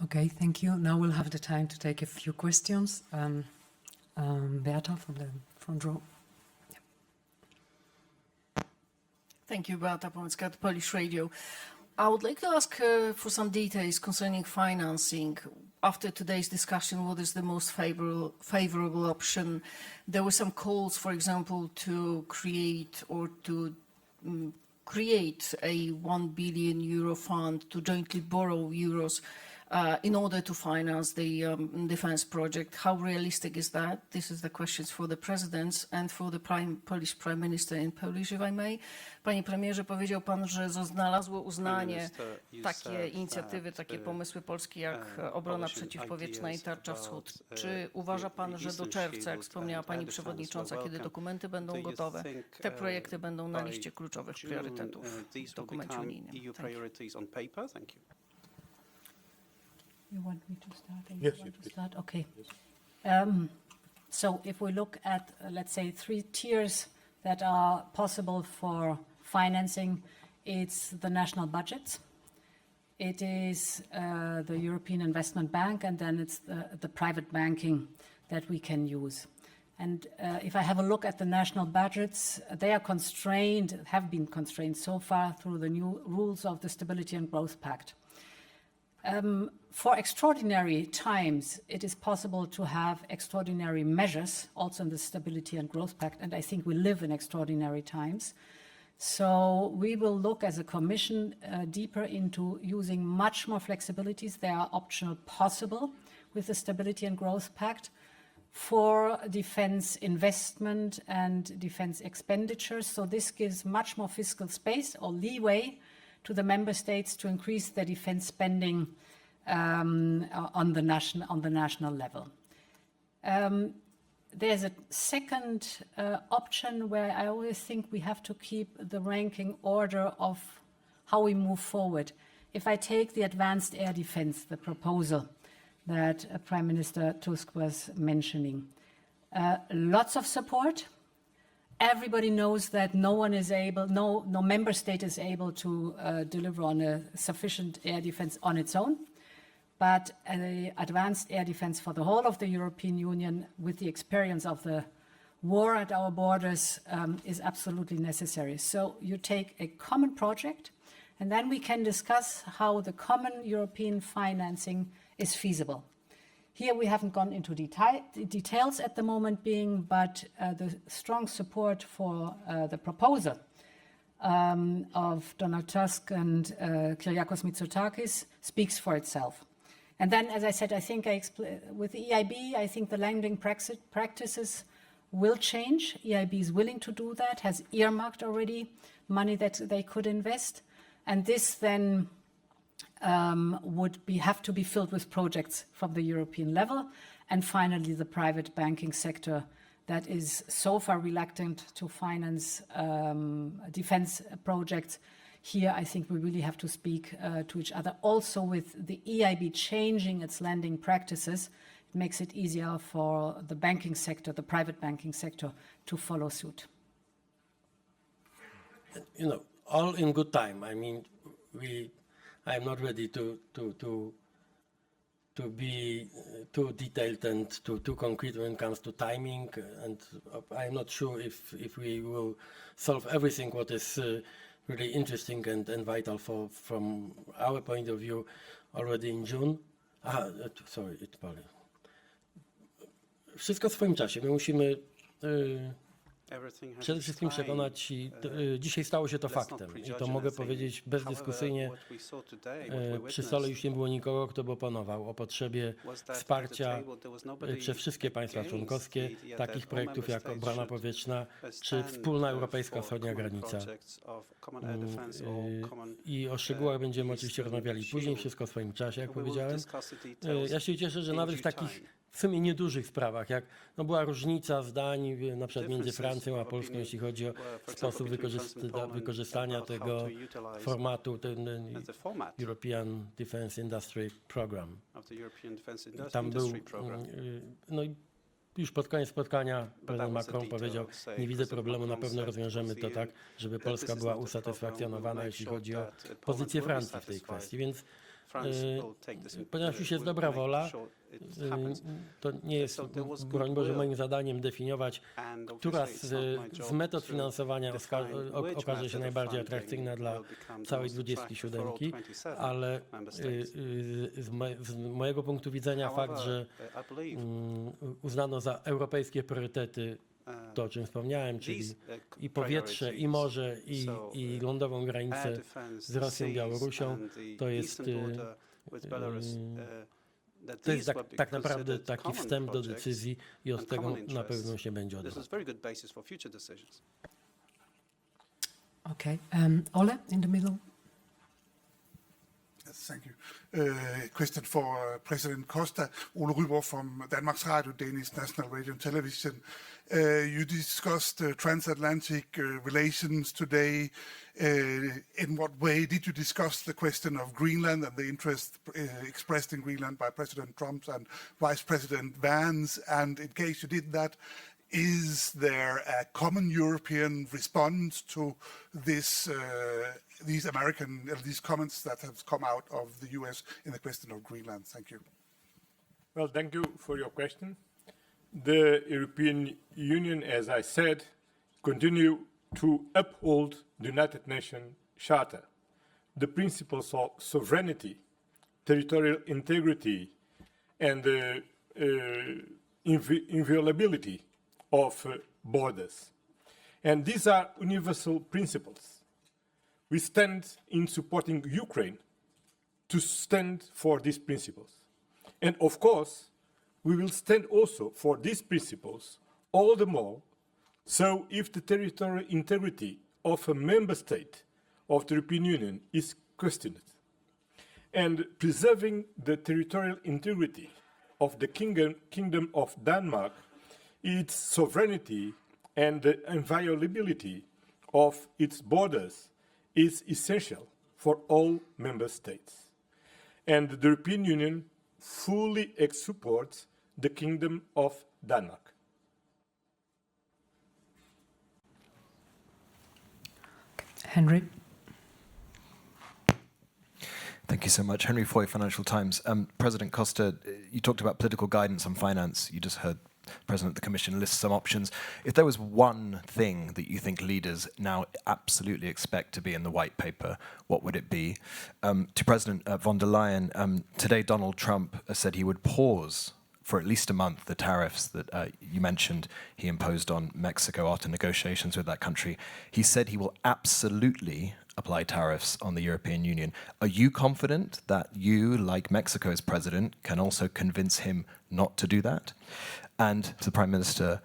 Okay, thank you. Now we'll have the time to take a few questions. Beata from the front row. Thank you, Beata Pomecka at Polish Radio. I would like to ask for some details concerning financing. After today's discussion, what is the most favorable option? There were some calls, for example, to create a 1 billion euro fund to jointly borrow euros in order to finance the defense project. How realistic is that? This is the questions for the presidents and for the Polish Prime Minister in Polish, if I may. Panie premierze, powiedział pan, że znalazło uznanie takie inicjatywy, takie pomysły polskie jak obrona przeciwpowietrzna i tarcza wschód. Czy uważa pan, że do czerwca, jak wspomniała pani przewodnicząca, kiedy dokumenty będą gotowe, te projekty będą na liście kluczowych priorytetów w dokumencie unijnym? Thank you. You want me to start? Yes, you want yes, to start? please. Okay. So if we look at, let's say, 3 tiers that are possible for financing, it's the national budgets, it is the European Investment Bank, and then it's the private banking that we can use. And if I have a look at the national budgets, they are constrained, have been constrained so far through the new rules of the Stability and Growth Pact. For extraordinary times, it is possible to have extraordinary measures, also in the Stability and Growth Pact, and I think we live in extraordinary times. So we will look as a Commission deeper into using much more flexibilities. They are optional possible with the Stability and Growth Pact for defense investment and defense expenditures. So this gives much more fiscal space or leeway to the member states to increase their defense spending on the national level. There's a second option where I always think we have to keep the ranking order of how we move forward. If I take the advanced air defense, the proposal that Prime Minister Tusk was mentioning, lots of support. Everybody knows that no member state is able to deliver on a sufficient air defense on its own. But advanced air defense for the whole of the European Union, with the experience of the war at our borders, is absolutely necessary. So you take a common project, and then we can discuss how the common European financing is feasible. Here we haven't gone into details at the moment but the strong support for the proposal of Donald Tusk and Kyriakos Mitsotakis speaks for itself. And then, as I said, I think with the EIB, I think the lending practices will change. EIB is willing to do that, has earmarked already money that they could invest. And this then would have to be filled with projects from the European level. And finally, the private banking sector that is so far reluctant to finance defense projects. Here, I think we really have to speak to each other. Also, with the EIB changing its lending practices, it makes it easier for the banking sector, the private banking sector, to follow suit. You know, all in good time. I mean, I'm not ready to be too detailed and too concrete when it comes to timing, and I'm not sure if we will solve everything what is really interesting and vital from our point of view already in June. Sorry, it's Polish. Wszystko w swoim czasie. My musimy przede wszystkim przekonać, dzisiaj stało się to faktem i to mogę powiedzieć bezdyskusyjnie, przy stole już nie było nikogo, kto by oponował o potrzebie wsparcia przez wszystkie państwa członkowskie takich projektów jak obrona powietrzna czy wspólna europejska wschodnia granica. I o szczegółach będziemy oczywiście rozmawiali później, wszystko w swoim czasie, jak powiedziałem. Ja się cieszę, że nawet w takich w sumie niedużych sprawach, jak była różnica zdań na przykład między Francją a Polską, jeśli chodzi o sposób wykorzystania tego formatu, ten European Defence Industry Program. Tam był, no i już pod koniec spotkania prezydent Macron powiedział, nie widzę problemu, na pewno rozwiążemy to tak, żeby Polska była usatysfakcjonowana, jeśli chodzi o pozycję Francji w tej kwestii. Więc ponieważ już jest dobra wola, to nie jest, broń Boże, moim zadaniem definiować, która z metod finansowania okaże się najbardziej atrakcyjna dla całej 27, ale z mojego punktu widzenia fakt, że uznano za europejskie priorytety to, o czym wspomniałem, czyli i powietrze, i morze, i lądową granicę z Rosją i Białorusią, to jest tak naprawdę taki wstęp do decyzji i od tego na pewno się będzie odbywał. Okay. Ole, in the middle. Yes, thank you. Question for President Costa. Ole Ryborg from Danmarks Radio, Danish National Radio and Television. You discussed transatlantic relations today. In what way did you discuss the question of Greenland and the interest expressed in Greenland by President Trump and Vice President Vance? And in case you did that, is there a common European response to this, these comments that have come out of the US in the question of Greenland? Thank you. Well, thank you for your question. The European Union, as I said, continue to uphold the United Nations Charter, the principles of sovereignty, territorial integrity, and inviolability of borders. And these are universal principles. We stand in supporting Ukraine to stand for these principles. And of course, we will stand also for these principles all the more. So if the territorial integrity of a member state of the European Union is questioned, and preserving the territorial integrity of the Kingdom of Denmark, its sovereignty and the inviolability of its borders is essential for all member states. And the European Union fully supports the Kingdom of Denmark. Henry. Thank you so much. Henry Foy, Financial Times. President Costa, you talked about political guidance on finance. You just heard President of the Commission list some options. If there was one thing that you think leaders now absolutely expect to be in the white paper, what would it be? To President von der Leyen, today Donald Trump said he would pause for at least a month the tariffs that you mentioned he imposed on Mexico after negotiations with that country. He said he will absolutely apply tariffs on the European Union. Are you confident that you, like Mexico's president, can also convince him not to do that? And to the Prime Minister,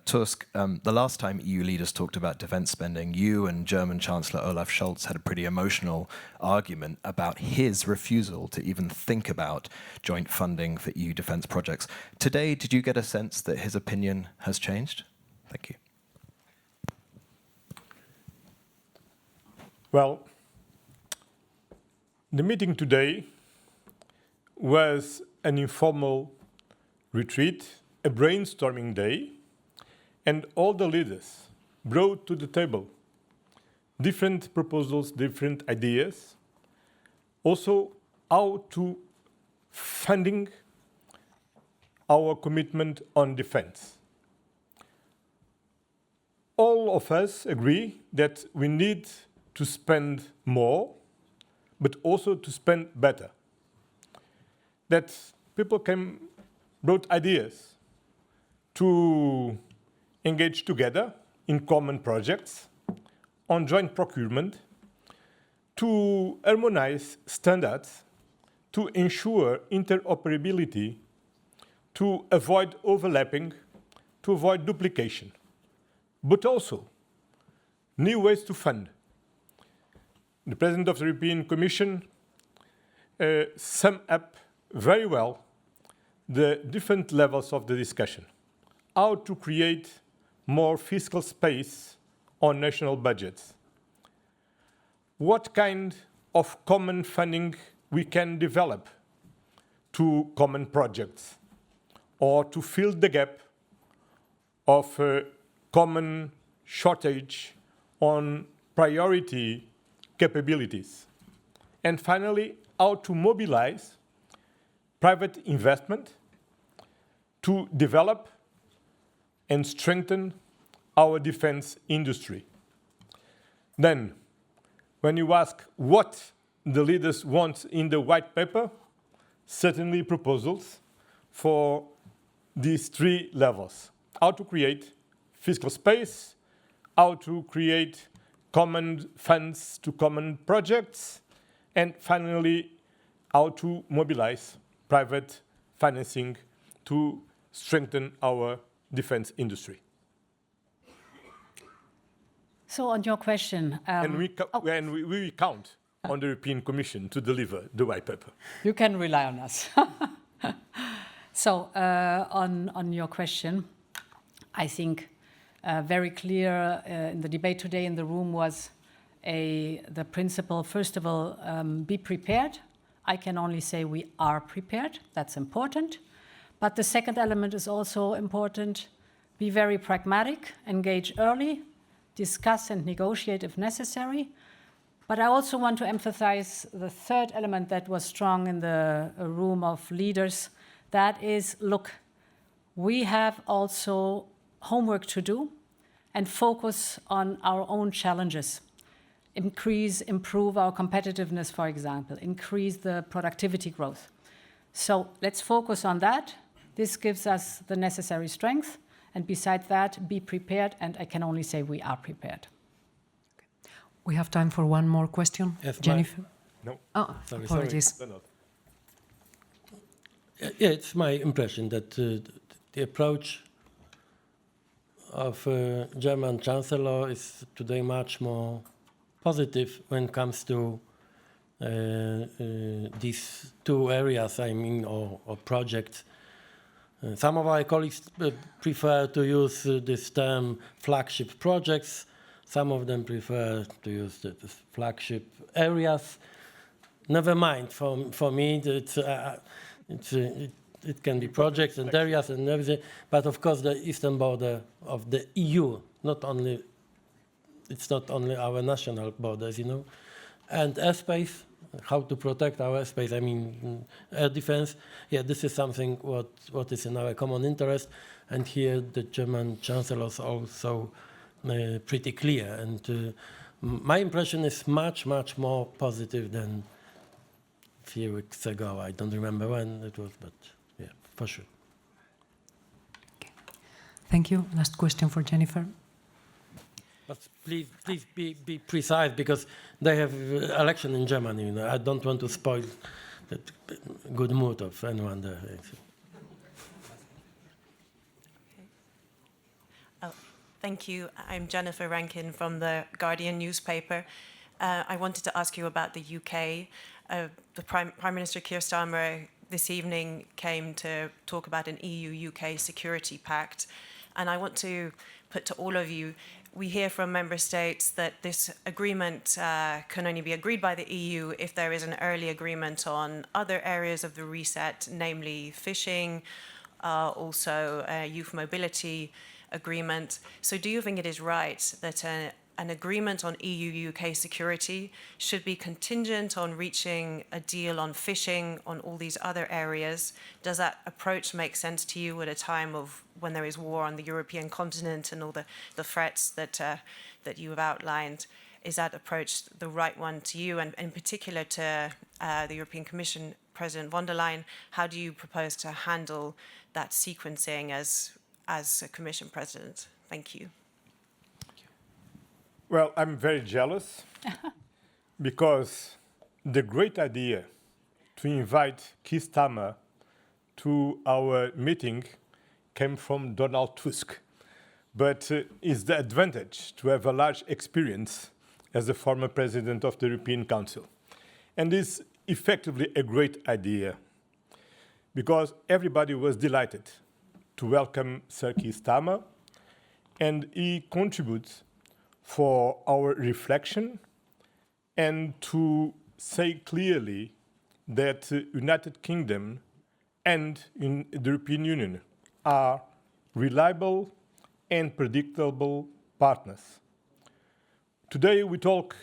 Tusk, the last time EU leaders talked about defense spending, you and German Chancellor Olaf Scholz had a pretty emotional argument about his refusal to even think about joint funding for EU defense projects. Today, did you get a sense that his opinion has changed? Thank you. Well, the meeting today was an informal retreat, a brainstorming day, and all the leaders brought to the table different proposals, different ideas, also how to funding our commitment on defense. All of us agree that we need to spend more, but also to spend better. That people brought ideas to engage together in common projects on joint procurement, to harmonize standards, to ensure interoperability, to avoid overlapping, to avoid duplication, but also new ways to fund. The President of the European Commission summed up very well the different levels of the discussion. How to create more fiscal space on national budgets. What kind of common funding we can develop to common projects or to fill the gap of common shortage on priority capabilities. And finally, how to mobilize private investment to develop and strengthen our defense industry. Then, when you ask what the leaders want in the white paper, certainly proposals for these three levels. How to create fiscal space, how to create common funds to common projects, and finally, how to mobilize private financing to strengthen our defense industry. So on your question, And we count on the European Commission to deliver the white paper. you can rely on us. So on your question, I think very clear in the debate today in the room was the principle, first of all, be prepared. I can only say we are prepared. That's important. But the second element is also important. Be very pragmatic, engage early, discuss and negotiate if necessary. But I also want to emphasize the third element that was strong in the room of leaders. That is, look, we have also homework to do and focus on our own challenges. Improve our competitiveness, for example, increase the productivity growth. So let's focus on that. This gives us the necessary strength. And besides that, be prepared. And I can only say we are prepared. We have time for one more question. Yes, Jennifer? No. Oh, apologies. Yeah, it's my impression that the approach of German Chancellor is today much more positive when it comes to these two areas, I mean, or projects. Some of our colleagues prefer to use this term flagship projects. Some of them prefer to use the flagship areas. Never mind, for me, it can be projects and areas and everything, but of course the eastern border of the EU, it's not only our national borders, you know, and airspace, how to protect our airspace, I mean air defense. Yeah, this is something what is in our common interest, and here the German Chancellor is also pretty clear, and my impression is much more positive than a few weeks ago. I don't remember when it was, but yeah, for sure. Okay. Thank you. Last question for Jennifer. But please be precise, because they have election in Germany. You know, I don't want to spoil the good mood of anyone there. Oh, thank you. I'm Jennifer Rankin from the Guardian newspaper. I wanted to ask you about the UK. The Prime Minister Keir Starmer this evening came to talk about an EU-UK security pact, and I want to put to all of you, we hear from member states that this agreement can only be agreed by the EU if there is an early agreement on other areas of the reset, namely fishing, also youth mobility agreement. So do you think it is right that an agreement on EU-UK security should be contingent on reaching a deal on fishing, on all these other areas? Does that approach make sense to you at a time of when there is war on the European continent and all the threats that you have outlined? Is that approach the right one to you? And in particular to the European Commission President von der Leyen, how do you propose to handle that sequencing as a Commission President? Thank you. Well, I'm very jealous because the great idea to invite Keir Starmer to our meeting came from Donald Tusk. But it's the advantage to have a large experience as the former president of the European Council. And it's effectively a great idea because everybody was delighted to welcome Sir Keir Starmer, and he contributes for our reflection and to say clearly that the United Kingdom and in the European Union are reliable and predictable partners. Today we talk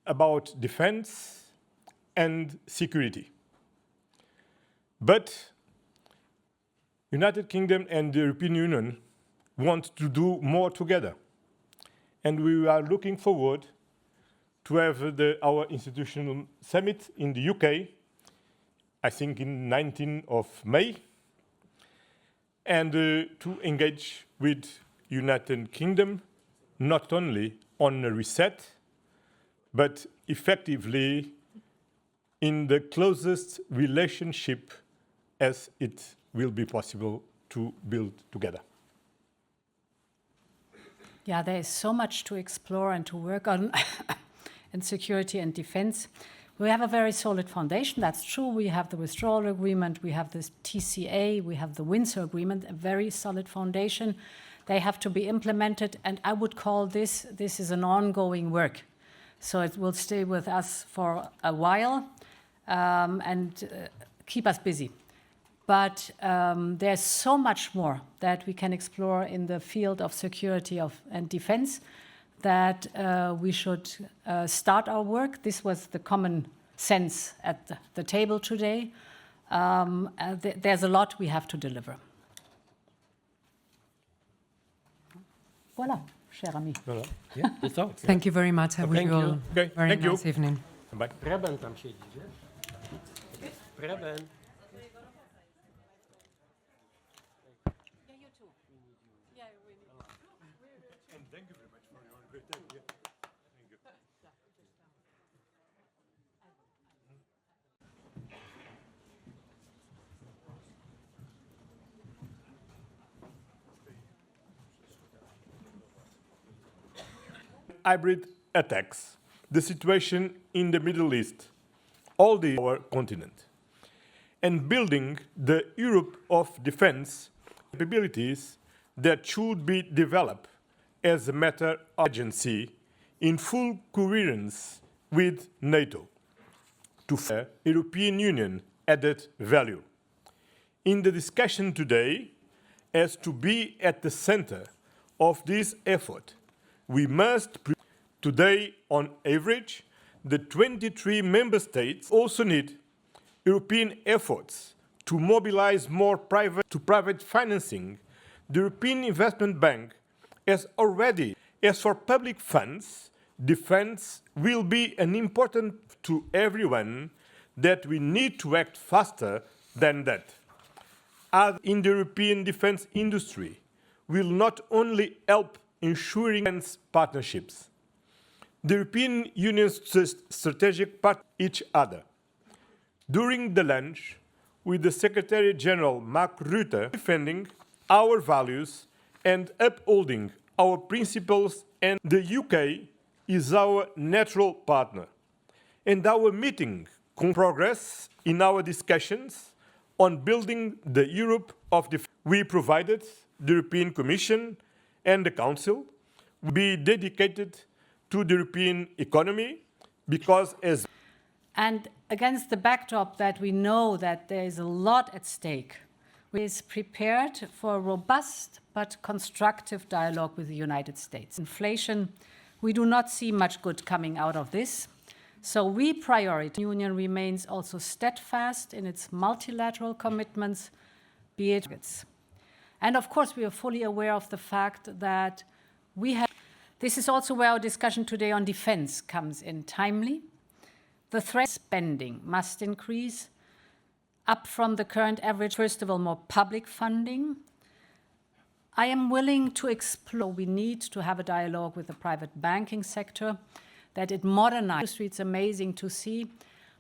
about defense, and security. But United Kingdom and the European Union want to do more together. And we are looking forward to have our institutional summit in the UK, I think in 19th of May, and to engage with United Kingdom, not only on a reset, but effectively in the closest relationship as it will be possible to build together. Yeah, there is so much to explore and to work on in security and defense. We have a very solid foundation, that's true. We have the withdrawal agreement, we have the TCA, we have the Windsor agreement, a very solid foundation. They have to be implemented, and I would call this is an ongoing work. So it will stay with us for a while and keep us busy. But there's so much more that we can explore in the field of security and defense that we should start our work. This was the common sense at the table today. There's a lot we have to deliver. Voilà, cher ami. Voilà. Yeah, that's all. Thank you very much. I wish Thank you you. all Okay, very thank you. nice evening. Bye. Preben tam siedzi, wiesz? Preben. Hybrid attacks, the situation in the Middle East, our continent, and building the Europe of defense capabilities that should be developed as a matter of urgency in full coherence with NATO to further European Union added value. In the discussion today, as to be at the center of this effort, we must today, on average, the 23 member states also need European efforts to mobilize more private financing. The European Investment Bank has already, as for public funds, defense will be an important to everyone that we need to act faster than that. As in the European defense industry will not only help ensuring partnerships. The European Union's strategic partners each other. During the lunch with the Secretary General Mark Rutte, defending our values and upholding our principles, and the UK is our natural partner. And our meeting progress in our discussions on building the Europe of defense. We provided the European Commission and the Council will be dedicated to the European economy because as... And against the backdrop that we know that there is a lot at stake, we is prepared for a robust but constructive dialogue with the United States. Inflation, we do not see much good coming out of this. So we prioritize. The Union remains also steadfast in its multilateral commitments, be it. And of course, we are fully aware of the fact that we have. This is also where our discussion today on defense comes in timely. The threat spending must increase up from the current average. First of all, more public funding. I am willing to explore. We need to have a dialogue with the private banking sector, that it modernizes. It's amazing to see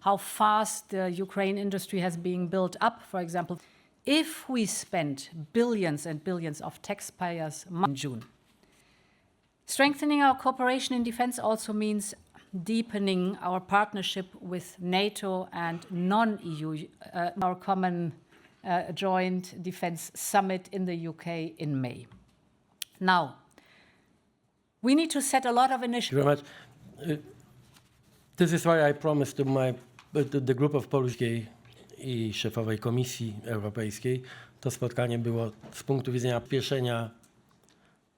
how fast the Ukraine industry has been built up. For example, if we spend billions and billions of taxpayers' money in June. Strengthening our cooperation in defense also means deepening our partnership with NATO and non-EU, our common joint defense summit in the UK in May. Now, we need to set a lot of initiatives. Thank you very much. This is why I promised to the group of polskiej i szefowej Komisji Europejskiej. To spotkanie było z punktu widzenia przyspieszenia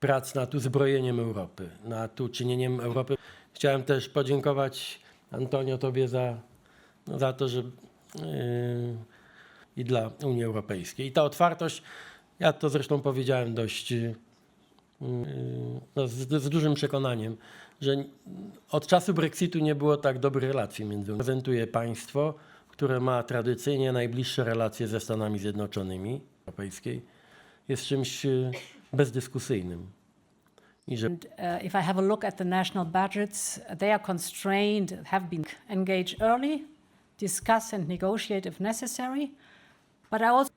prac nad uzbrojeniem Europy, nad uczynieniem Europy. Chciałem też podziękować, Antonio, tobie za za to, że i dla Unii Europejskiej. I ta otwartość, ja to zresztą powiedziałem dość z dużym przekonaniem, że od czasu Brexitu nie było tak dobrych relacji między Unią. Prezentuje państwo, które ma tradycyjnie najbliższe relacje ze Stanami Zjednoczonymi Europejskiej, jest czymś bezdyskusyjnym. If I have a look at the national budgets, they are constrained, have been engaged early, discuss and negotiate if necessary. But I also